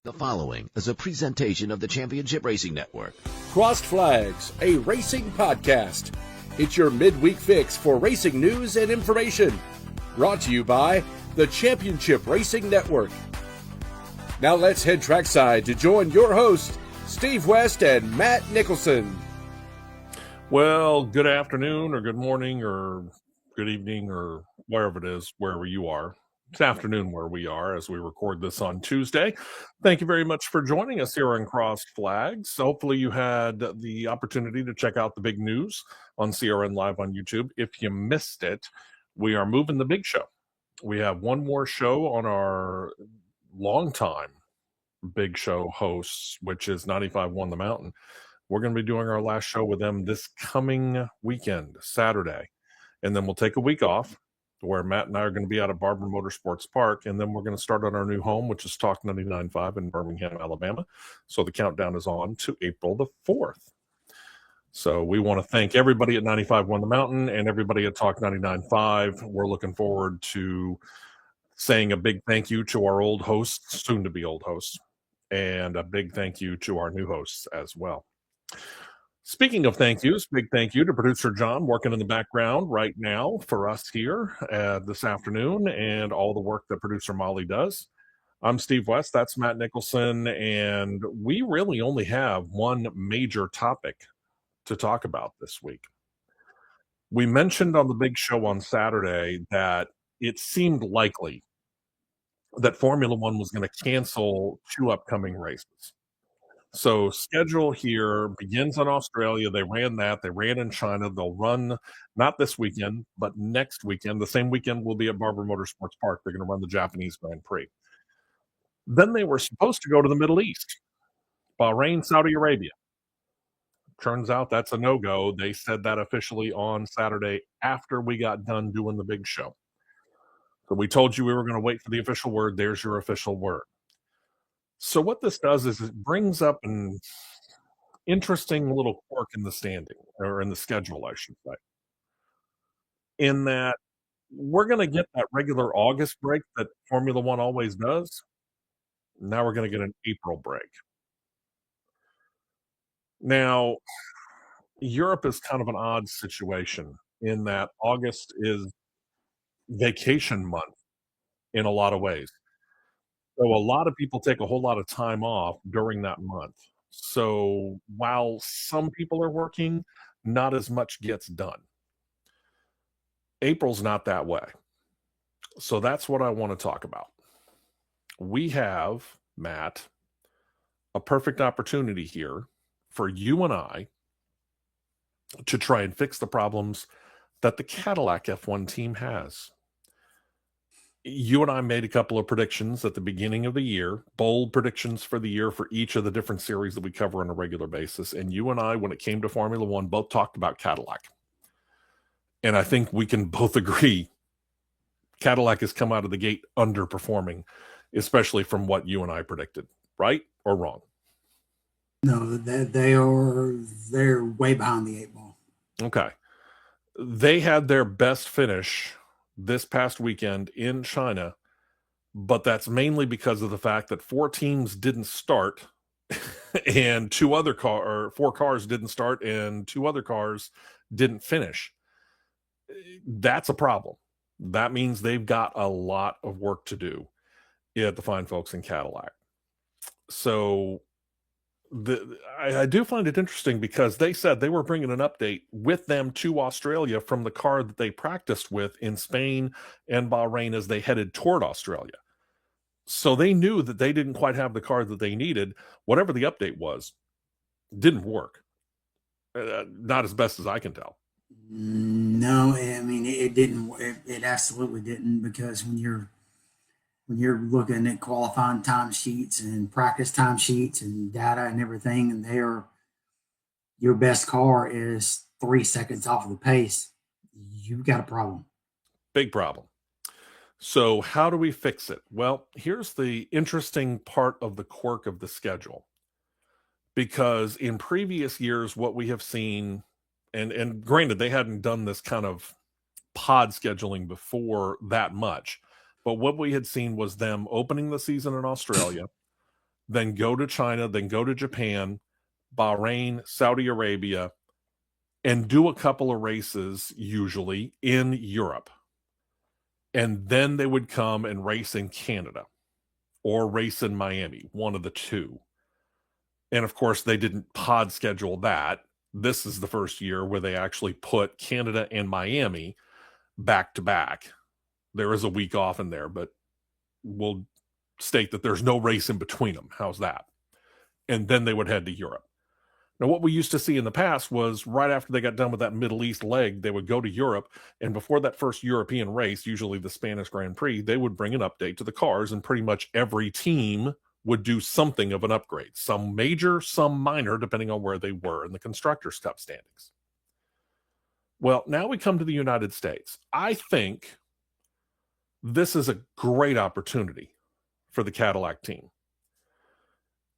The following is a presentation of the Championship Racing Network. CrossedFlags, a racing podcast. It's your midweek fix for racing news and information. Brought to you by the Championship Racing Network. Now let's head trackside to join your hosts, Steve West and Matt Nicholson. Well, good afternoon or good morning or good evening or wherever it is, wherever you are. It's afternoon where we are as we record this on Tuesday. Thank you very much for joining us here on Crossed Flags. Hopefully you had the opportunity to check out the big news on CRN Live on YouTube. If you missed it, we are moving the big show. We have one more show on our longtime big show hosts, which is 95.1 The Mountain. We're going to be doing our last show with them this coming weekend, Saturday. And then we'll take a week off, where Matt and I are going to be out at Barber Motorsports Park, and then we're going to start on our new home, which is Talk 99.5 in Birmingham, Alabama. So the countdown is on to April the 4th. So we want to thank everybody at 95.1 The Mountain and everybody at Talk 99.5. We're looking forward to saying a big thank you to our old hosts, soon-to-be old hosts, and a big thank you to our new hosts as well. Speaking of thank yous, big thank you to producer John working in the background right now for us here this afternoon and all the work that producer Molly does. I'm Steve West, that's Matt Nicholson, and we really only have one major topic to talk about this week. We mentioned on the big show on Saturday that it seemed likely that Formula One was going to cancel 2 upcoming races. So schedule here begins in Australia. They ran that. They ran in China. They'll run not this weekend, but next weekend. The same weekend will be at Barber Motorsports Park. They're going to run the Japanese Grand Prix. Then they were supposed to go to the Middle East, Bahrain, Saudi Arabia. Turns out that's a no-go. They said that officially on Saturday after we got done doing the big show. So we told you we were going to wait for the official word. There's your official word. So what this does is it brings up an interesting little quirk in the standing, or in the schedule, I should say, in that we're going to get that regular August break that Formula One always does. Now we're going to get an April break. Now, Europe is kind of an odd situation in that August is vacation month in a lot of ways. So a lot of people take a whole lot of time off during that month. So while some people are working, not as much gets done. April's not that way. So that's what I want to talk about. We have, Matt, a perfect opportunity here for you and I to try and fix the problems that the Cadillac F1 team has. You and I made a couple of predictions at the beginning of the year, bold predictions for the year for each of the different series that we cover on a regular basis. And you and I, when it came to Formula One, both talked about Cadillac. And I think we can both agree Cadillac has come out of the gate underperforming, especially from what you and I predicted. Right or wrong? No, they're way behind the 8 ball. Okay. They had their best finish this past weekend in China, but that's mainly because of the fact that 4 teams didn't start and 4 cars didn't start and 2 other cars didn't finish. That's a problem. That means they've got a lot of work to do at the fine folks in Cadillac. So I do find it interesting because they said they were bringing an update with them to Australia from the car that they practiced with in Spain and Bahrain as they headed toward Australia. So they knew that they didn't quite have the car that they needed. Whatever the update was, didn't work. Not as best as I can tell. No, I mean, it didn't. It absolutely didn't, because when you're looking at qualifying time sheets and practice time sheets and data and everything, and your best car is 3 seconds off of the pace, you've got a problem. Big problem. So how do we fix it? Well, here's the interesting part of the quirk of the schedule. Because in previous years, what we have seen, and granted, they hadn't done this kind of pod scheduling before that much, but what we had seen was them opening the season in Australia, then go to China, then go to Japan, Bahrain, Saudi Arabia, and do a couple of races, usually in Europe. And then they would come and race in Canada or race in Miami, one of the two. And of course, they didn't pod schedule that. This is the first year where they actually put Canada and Miami back to back. There is a week off in there, but we'll state that there's no race in between them. How's that? And then they would head to Europe. Now, what we used to see in the past was right after they got done with that Middle East leg, they would go to Europe, and before that first European race, usually the Spanish Grand Prix, they would bring an update to the cars, and pretty much every team would do something of an upgrade, some major, some minor, depending on where they were in the Constructors' Cup standings. Well, now we come to the United States. I think this is a great opportunity for the Cadillac team.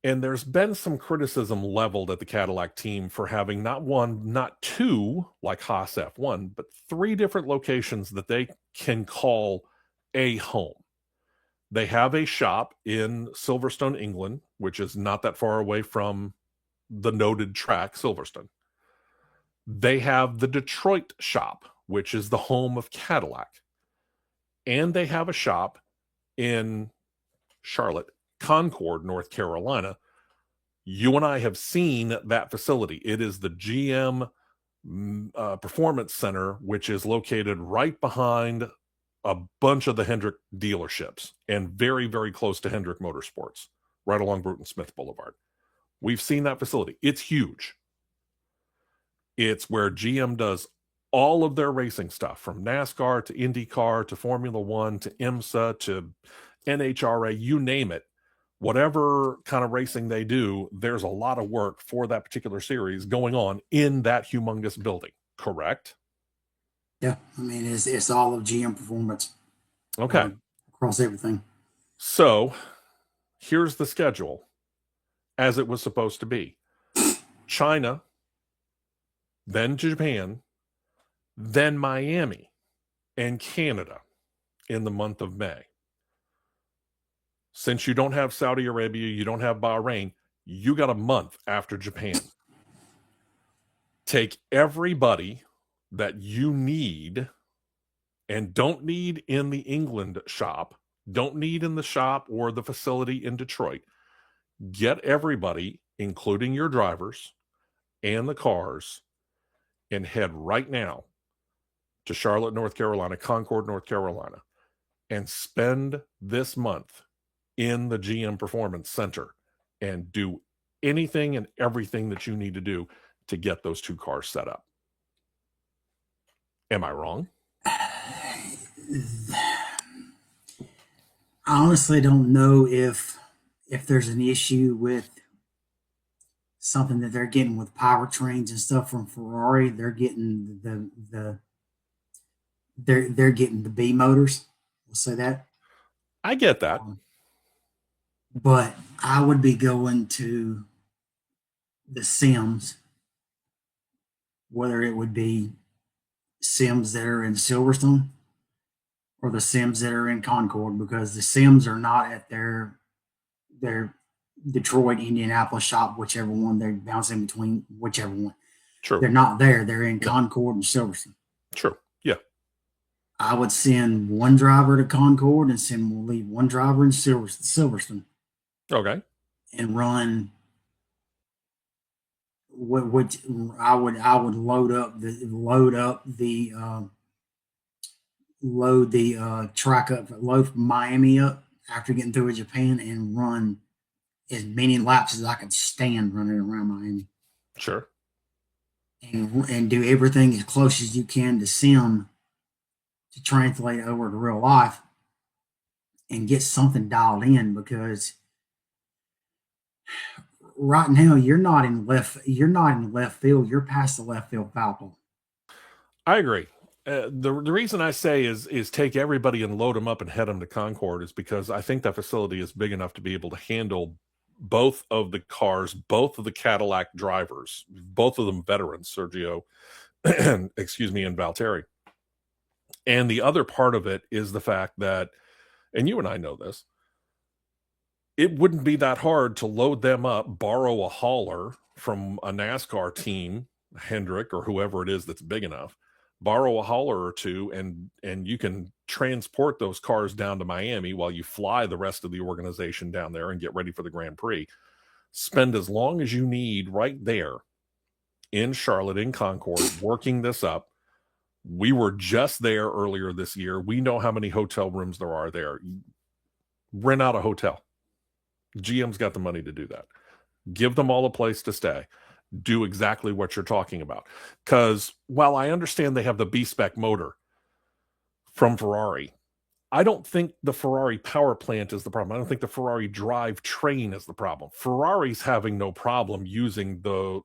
And there's been some criticism leveled at the Cadillac team for having not one, not two, like Haas F1, but 3 different locations that they can call a home. They have a shop in Silverstone, England, which is not that far away from the noted track, Silverstone. They have the Detroit shop, which is the home of Cadillac. And they have a shop in Charlotte, Concord, North Carolina. You and I have seen that facility. It is the GM Performance Center, which is located right behind a bunch of the Hendrick dealerships and very, very close to Hendrick Motorsports, right along Bruton Smith Boulevard. We've seen that facility. It's huge. It's where GM does all of their racing stuff, from NASCAR to Indycar to Formula One to IMSA to NHRA, you name it. Whatever kind of racing they do, there's a lot of work for that particular series going on in that humongous building, correct? Yeah, I mean, it's all of GM Performance. Okay. Across everything. So here's the schedule as it was supposed to be. China, then Japan, then Miami, and Canada in the month of May. Since you don't have Saudi Arabia, you don't have Bahrain, you got a month after Japan. Take everybody that you need and don't need in the England shop, don't need in the shop or the facility in Detroit. Get everybody, including your drivers and the cars, and head right now to Charlotte, North Carolina, Concord, North Carolina, and spend this month in the GM Performance Center and do anything and everything that you need to do to get those 2 cars set up. Am I wrong? I honestly don't know if there's an issue with something that they're getting with powertrains and stuff from Ferrari. They're getting they're getting the B motors. We'll say that. I get that. But I would be going to the Sims, whether it would be Sims that are in Silverstone or the Sims that are in Concord, because the Sims are not at their Detroit, Indianapolis shop, whichever one they're bouncing between, whichever one. True. They're not there. They're in Concord and Silverstone. True. Yeah. I would send one driver to Concord and we'll leave one driver in Silverstone. Okay. And run which I would load the track up, load Miami up after getting through with Japan, and run as many laps as I could stand running around Miami. Sure. And do everything as close as you can to sim to translate over to real life and get something dialed in, because right now you're not in left field. You're past the left field foul pole. I agree. The reason I say is take everybody and load them up and head them to Concord is because I think that facility is big enough to be able to handle both of the cars, both of the Cadillac drivers, both of them veterans, Sergio, and Valtteri. And the other part of it is the fact that, and you and I know this, it wouldn't be that hard to load them up, borrow a hauler from a NASCAR team, Hendrick or whoever it is that's big enough, borrow a hauler or two, and you can transport those cars down to Miami while you fly the rest of the organization down there and get ready for the Grand Prix. Spend as long as you need right there in Charlotte, in Concord, working this up. We were just there earlier this year. We know how many hotel rooms there are there. Rent out a hotel. GM's got the money to do that. Give them all a place to stay. Do exactly what you're talking about. Because while I understand they have the B-spec motor from Ferrari, I don't think the Ferrari power plant is the problem. I don't think the Ferrari drive train is the problem. Ferrari's having no problem using the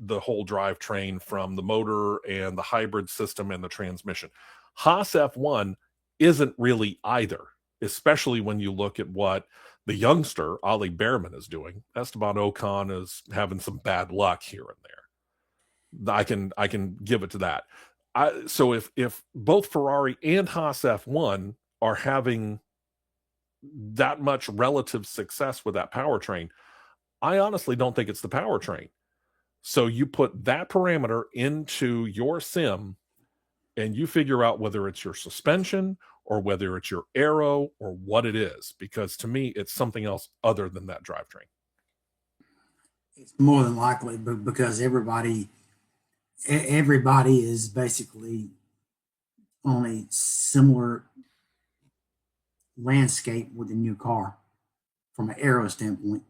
whole drivetrain from the motor and the hybrid system and the transmission. Haas F1 isn't really either, especially when you look at what the youngster, Ollie Behrman, is doing. Esteban Ocon is having some bad luck here and there. I can give it to that. So if both Ferrari and Haas F1 are having that much relative success with that powertrain, I honestly don't think it's the powertrain. So you put that parameter into your sim and you figure out whether it's your suspension or whether it's your aero or what it is, because to me, it's something else other than that drivetrain. It's more than likely, but because everybody is basically on a similar landscape with a new car from an aero standpoint.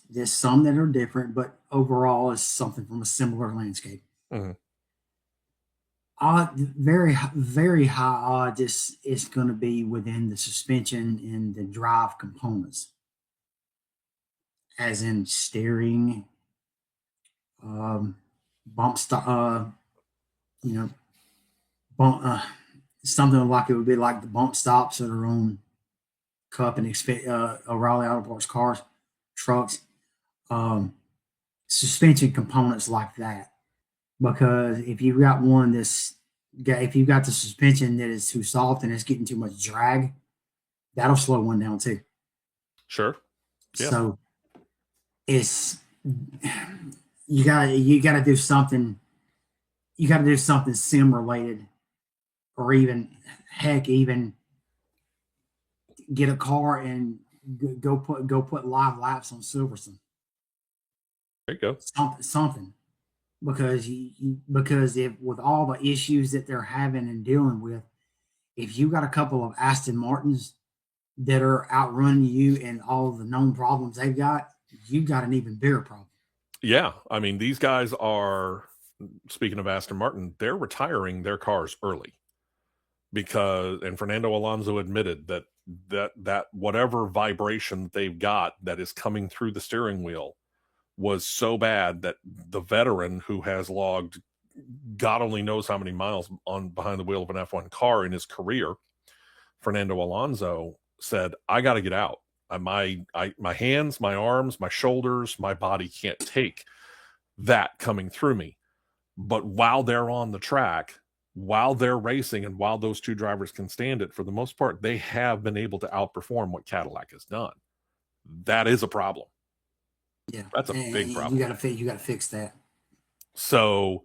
There's some that are different, but overall it's something from a similar landscape. Mm-hmm. Very, very high odds it's going to be within the suspension and the drive components, as in steering, bump stop, something like it would be like the bump stops that are on Cup and O'Reilly Auto Parts cars, trucks, suspension components like that. Because if you've got if you've got the suspension that is too soft and it's getting too much drag, that'll slow one down too. Sure. Yeah. So it's you gotta do something. You gotta do something sim related, or even get a car and go put live laps on Silverstone. There you go. Something. Because if with all the issues that they're having and dealing with, if you got a couple of Aston Martins that are outrunning you and all the known problems they've got, you've got an even bigger problem. Yeah, I mean, these guys are, speaking of Aston Martin, they're retiring their cars early and Fernando Alonso admitted that whatever vibration they've got that is coming through the steering wheel was so bad that the veteran who has logged God only knows how many miles behind the wheel of an F1 car in his career, Fernando Alonso, said, I got to get out. My hands, my arms, my shoulders, my body can't take that coming through me. But while they're on the track, while they're racing, and while those two drivers can stand it, for the most part, they have been able to outperform what Cadillac has done. That is a problem. Yeah, that's a big problem. You got to fix that. So,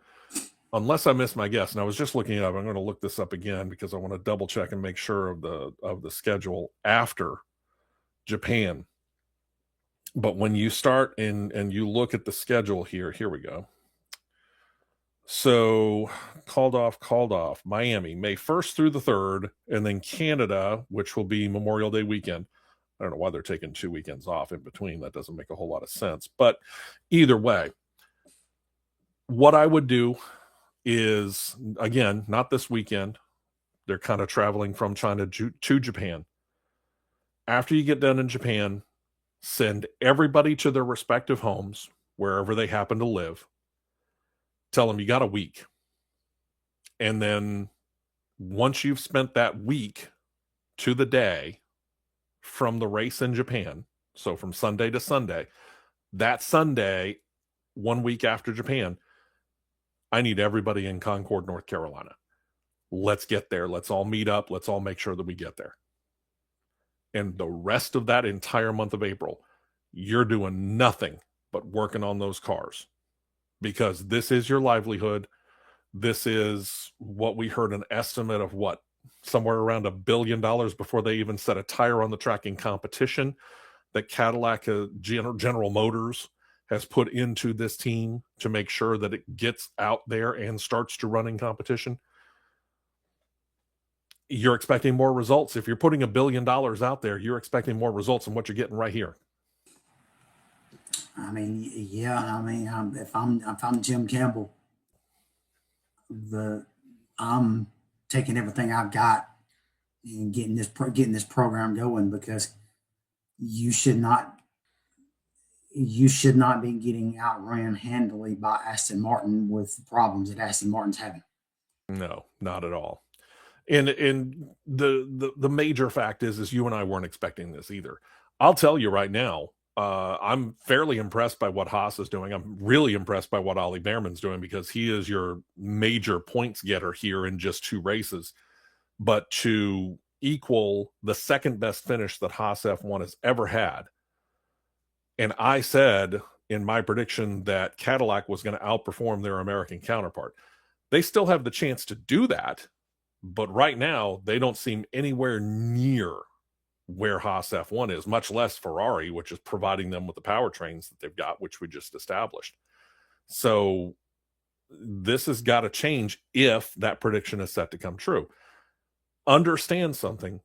unless I missed my guess, and I was just looking it up, I'm going to look this up again because I want to double check and make sure of the schedule after Japan. But when you start and you look at the schedule here we go. So called off. Miami, May 1st through the 3rd, and then Canada, which will be Memorial Day weekend. I don't know why they're taking 2 weekends off in between. That doesn't make a whole lot of sense. But either way, what I would do is, again, not this weekend. They're kind of traveling from China to Japan. After you get done in Japan, send everybody to their respective homes, wherever they happen to live. Tell them you got a week. And then once you've spent that week to the day from the race in Japan, so from Sunday to Sunday, that Sunday, 1 week after Japan, I need everybody in Concord, North Carolina. Let's get there. Let's all meet up. Let's all make sure that we get there. And the rest of that entire month of April, you're doing nothing but working on those cars, because this is your livelihood. This is what we heard, an estimate of somewhere around $1 billion before they even set a tire on the track in competition that Cadillac, General Motors, has put into this team to make sure that it gets out there and starts to run in competition. You're expecting more results. If you're putting $1 billion out there, you're expecting more results than what you're getting right here. I mean, yeah. I mean, if I'm Jim Campbell, I'm taking everything I've got and getting this program going, because you should not be getting outran handily by Aston Martin with the problems that Aston Martin's having. No, not at all. And the major fact is you and I weren't expecting this either. I'll tell you right now, I'm fairly impressed by what Haas is doing. I'm really impressed by what Ollie Behrman's doing, because he is your major points getter here in just 2 races. But to equal the second best finish that Haas F1 has ever had, and I said in my prediction that Cadillac was going to outperform their American counterpart. They still have the chance to do that, but right now they don't seem anywhere near where Haas F1 is, much less Ferrari, which is providing them with the powertrains that they've got, which we just established. So this has got to change if that prediction is set to come true. Understand something.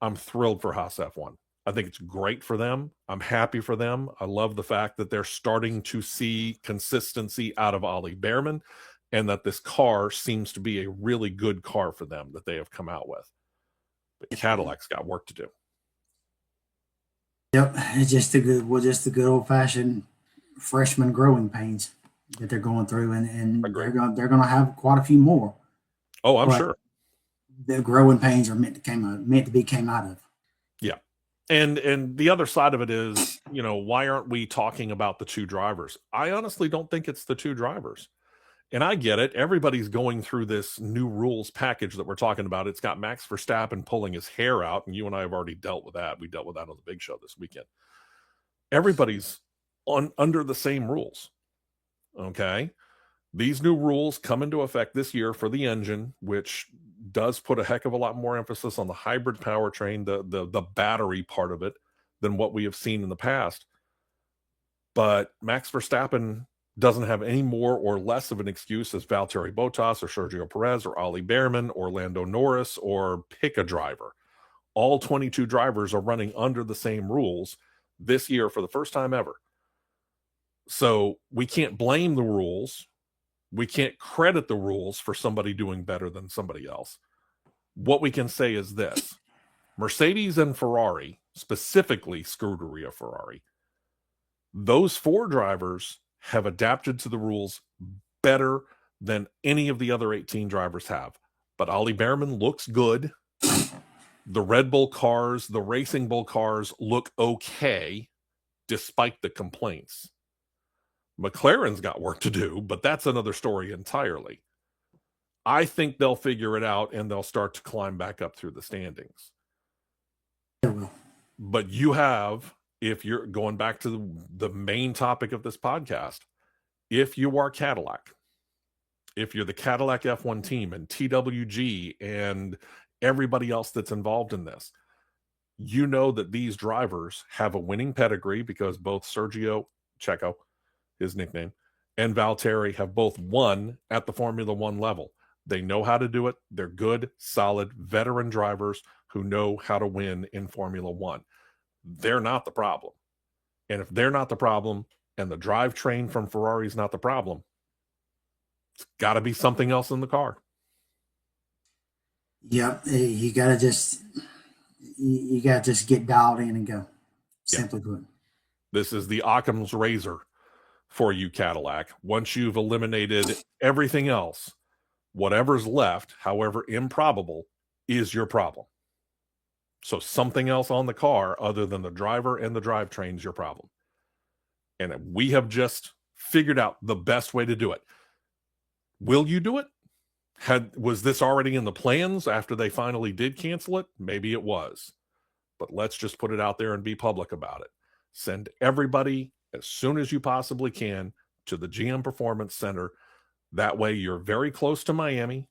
I'm thrilled for Haas F1. I think it's great for them. I'm happy for them. I love the fact that they're starting to see consistency out of Ollie Behrman, and that this car seems to be a really good car for them that they have come out with. But Cadillac's got work to do. Yep, it's just the good old fashioned freshman growing pains that they're going through, and they're going to have quite a few more. Oh, I'm sure. The growing pains are meant to be came out of. Yeah. And the other side of it is, why aren't we talking about the 2 drivers? I honestly don't think it's the 2 drivers. And I get it. Everybody's going through this new rules package that we're talking about. It's got Max Verstappen pulling his hair out, and you and I have already dealt with that. We dealt with that on the Big Show this weekend. Everybody's under the same rules. Okay? These new rules come into effect this year for the engine, which does put a heck of a lot more emphasis on the hybrid powertrain, the battery part of it, than what we have seen in the past. But Max Verstappen doesn't have any more or less of an excuse as Valtteri Bottas or Sergio Perez or Ollie Behrman or Lando Norris, or pick a driver. All 22 drivers are running under the same rules this year for the first time ever. So we can't blame the rules. We can't credit the rules for somebody doing better than somebody else. What we can say is this: Mercedes and Ferrari, specifically Scuderia Ferrari, those 4 drivers have adapted to the rules better than any of the other 18 drivers have. But Ollie Behrman looks good. The Red Bull cars, the Racing Bull cars look okay, despite the complaints. McLaren's got work to do, but that's another story entirely. I think they'll figure it out, and they'll start to climb back up through the standings. But you have, if you're going back to the main topic of this podcast, if you are Cadillac, if you're the Cadillac F1 team and TWG and everybody else that's involved in this, you know that these drivers have a winning pedigree, because both Sergio Checo, his nickname, and Valtteri have both won at the Formula One level. They know how to do it. They're good, solid, veteran drivers who know how to win in Formula One. They're not the problem. And if they're not the problem, and the drivetrain from Ferrari is not the problem, it's got to be something else in the car. Yep, you gotta just get dialed in and go. Simply put. This is the Occam's razor for you, Cadillac. Once you've eliminated everything else, whatever's left, however improbable, is your problem. So something else on the car other than the driver and the drivetrain is your problem. And we have just figured out the best way to do it. Will you do it? Was this already in the plans after they finally did cancel it? Maybe it was. but let's just put it out there and be public about it. Send everybody as soon as you possibly can to the GM Performance Center. That way you're very close to Miami,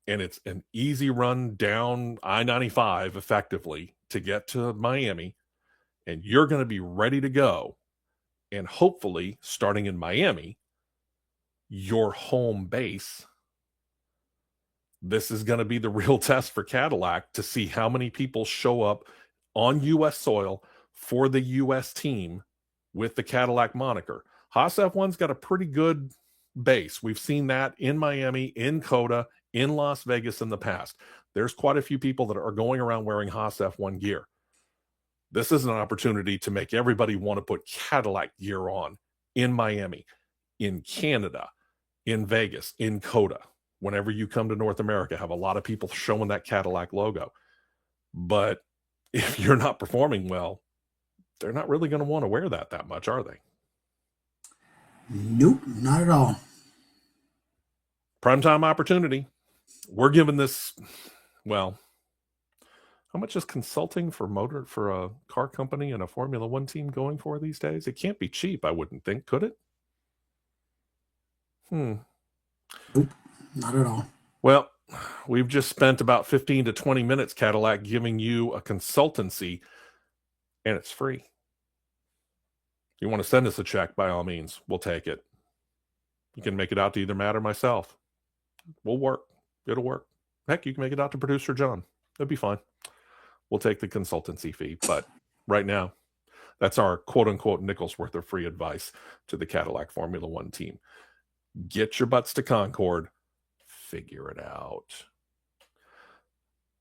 and it's an easy run down I-95 effectively to get to Miami, and you're going to be ready to go. And hopefully, starting in Miami, your home base, this is going to be the real test for Cadillac to see how many people show up on U.S. soil for the U.S. team with the Cadillac moniker. Haas F1's got a pretty good base. We've seen that in Miami, in COTA, in Las Vegas in the past. There's quite a few people that are going around wearing Haas F1 gear. This is an opportunity to make everybody want to put Cadillac gear on in Miami, in Canada, in Vegas, in COTA. Whenever you come to North America, have a lot of people showing that Cadillac logo. But if you're not performing well, they're not really going to want to wear that much, are they? Nope, not at all. Primetime opportunity. We're giving this, well, how much is consulting for a car company and a Formula One team going for these days? It can't be cheap, I wouldn't think, could it? Nope, not at all. Well, we've just spent about 15 to 20 minutes, Cadillac, giving you a consultancy, and it's free. You want to send us a check, by all means, we'll take it. You can make it out to either Matt or myself. We'll work. It'll work. Heck, you can make it out to producer John. That'd be fine. We'll take the consultancy fee. But right now, that's our quote-unquote nickel's worth of free advice to the Cadillac Formula One team. Get your butts to Concord. Figure it out.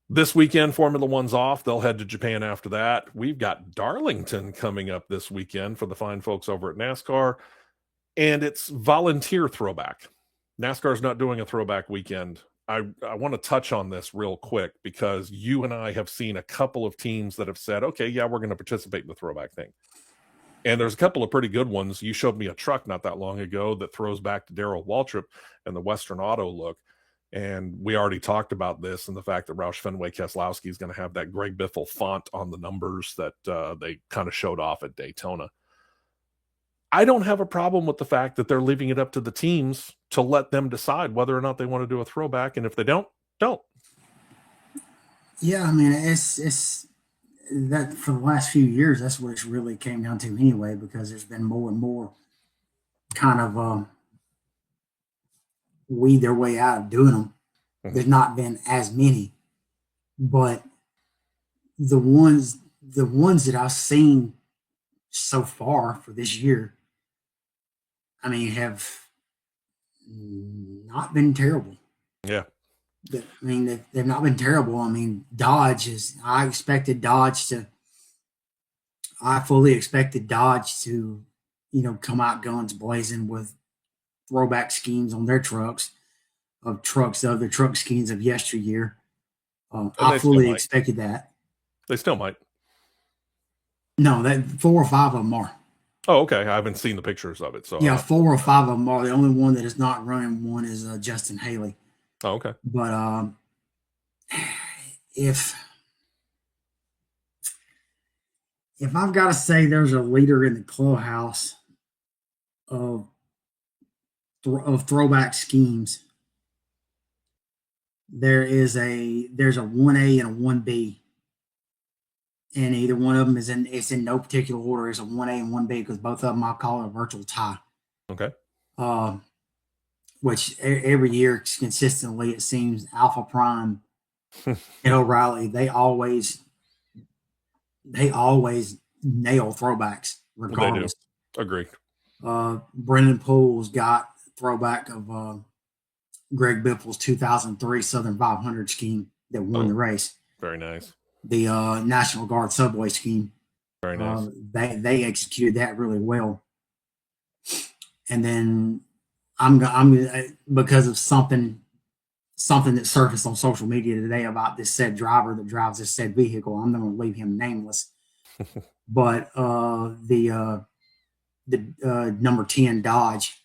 This weekend, Formula One's off. They'll head to Japan after that. We've got Darlington coming up this weekend for the fine folks over at NASCAR. And it's volunteer throwback. NASCAR's not doing a throwback weekend. I want to touch on this real quick because you and I have seen a couple of teams that have said, okay, yeah, we're going to participate in the throwback thing. And there's a couple of pretty good ones. You showed me a truck not that long ago that throws back to Darrell Waltrip and the Western Auto look. And we already talked about this and the fact that Roush Fenway Keselowski is going to have that Greg Biffle font on the numbers that they kind of showed off at Daytona. I don't have a problem with the fact that they're leaving it up to the teams to let them decide whether or not they want to do a throwback. And if they don't. Yeah, I mean, it's that for the last few years, that's what it's really came down to anyway, because there's been more and more kind of weed their way out of doing them. Mm-hmm. There's not been as many, but the ones that I've seen so far for this year, I mean, have not been terrible. Yeah. I mean, they've not been terrible. I mean, I fully expected Dodge to, come out guns blazing with throwback schemes on their trucks, of the truck schemes of yesteryear. I fully expected that. They still might. No, that 4 or 5 of them are. Oh, okay. I haven't seen the pictures of it. So yeah, 4 or 5 of them are. The only one that is not running one is Justin Haley. Oh, okay. But if I've got to say there's a leader in the clubhouse of throwback schemes, there's a 1A and a 1B. And either one of them it's in no particular order. It's a 1A and 1B because both of them I'll call it a virtual tie. Okay. Which every year consistently it seems Alpha Prime and O'Reilly, they always nail throwbacks regardless. They do. Agreed. Brendan Poole's got throwback of Greg Biffle's 2003 Southern 500 scheme that won the race. Very nice. The National Guard subway scheme. Very nice. They executed that really well. And then I'm because of something that surfaced on social media today about this said driver that drives this said vehicle. I'm going to leave him nameless. But the number 10 Dodge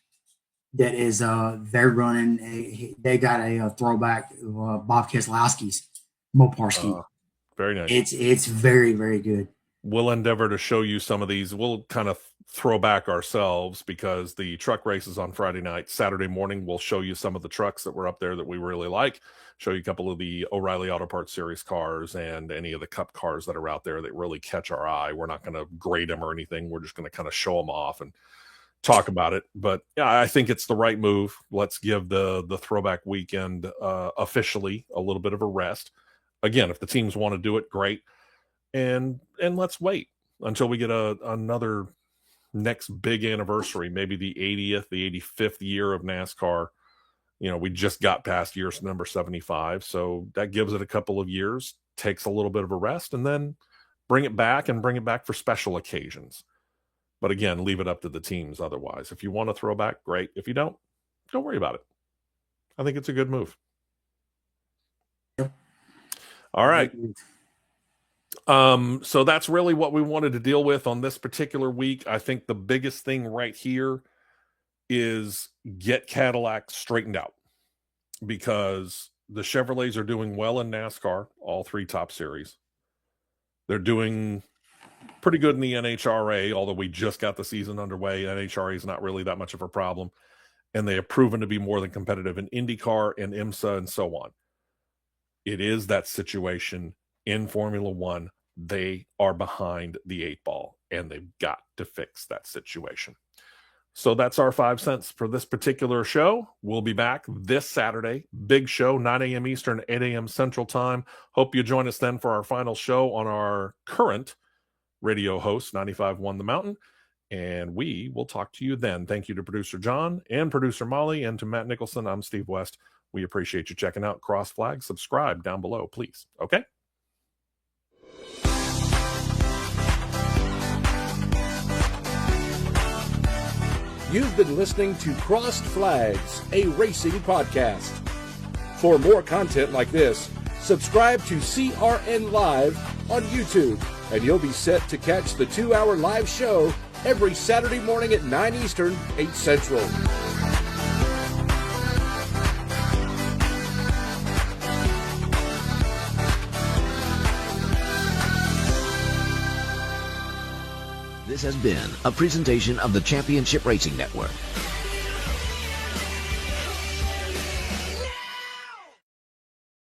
that is they're running they got a throwback of Bob Keselowski's Mopar scheme. Very nice. It's very, very good. We'll endeavor to show you some of these. We'll kind of throw back ourselves because the truck race is on Friday night. Saturday morning, we'll show you some of the trucks that were up there that we really like. Show you a couple of the O'Reilly Auto Parts Series cars and any of the Cup cars that are out there that really catch our eye. We're not going to grade them or anything. We're just going to kind of show them off and talk about it. But yeah, I think it's the right move. Let's give the throwback weekend officially a little bit of a rest. Again, if the teams want to do it, great. And let's wait until we get another next big anniversary, maybe the 80th, the 85th year of NASCAR. You know, we just got past year number 75, so that gives it a couple of years, takes a little bit of a rest, and then bring it back for special occasions. But again, leave it up to the teams otherwise. If you want to throw back, great. If you don't worry about it. I think it's a good move. Yep. All right. So that's really what we wanted to deal with on this particular week. I think the biggest thing right here is get Cadillac straightened out, because the Chevrolets are doing well in NASCAR, all three top series. They're doing pretty good in the NHRA, although we just got the season underway. NHRA is not really that much of a problem, and they have proven to be more than competitive in IndyCar and IMSA and so on. It is that situation in Formula One. They are behind the 8 ball, and they've got to fix that situation. So that's our 5 cents for this particular show. We'll be back this Saturday. Big show, 9 a.m. Eastern, 8 a.m. Central Time. Hope you join us then for our final show on our current radio host, 95.1 The Mountain. And we will talk to you then. Thank you to producer John and producer Molly, and to Matt Nicholson. I'm Steve West. We appreciate you checking out CrossFlags. Subscribe down below, please. Okay? You've been listening to Crossed Flags, a racing podcast. For more content like this, subscribe to CRN Live on YouTube, and you'll be set to catch the 2-hour live show every Saturday morning at 9 Eastern, 8 Central. This has been a presentation of the Championship Racing Network.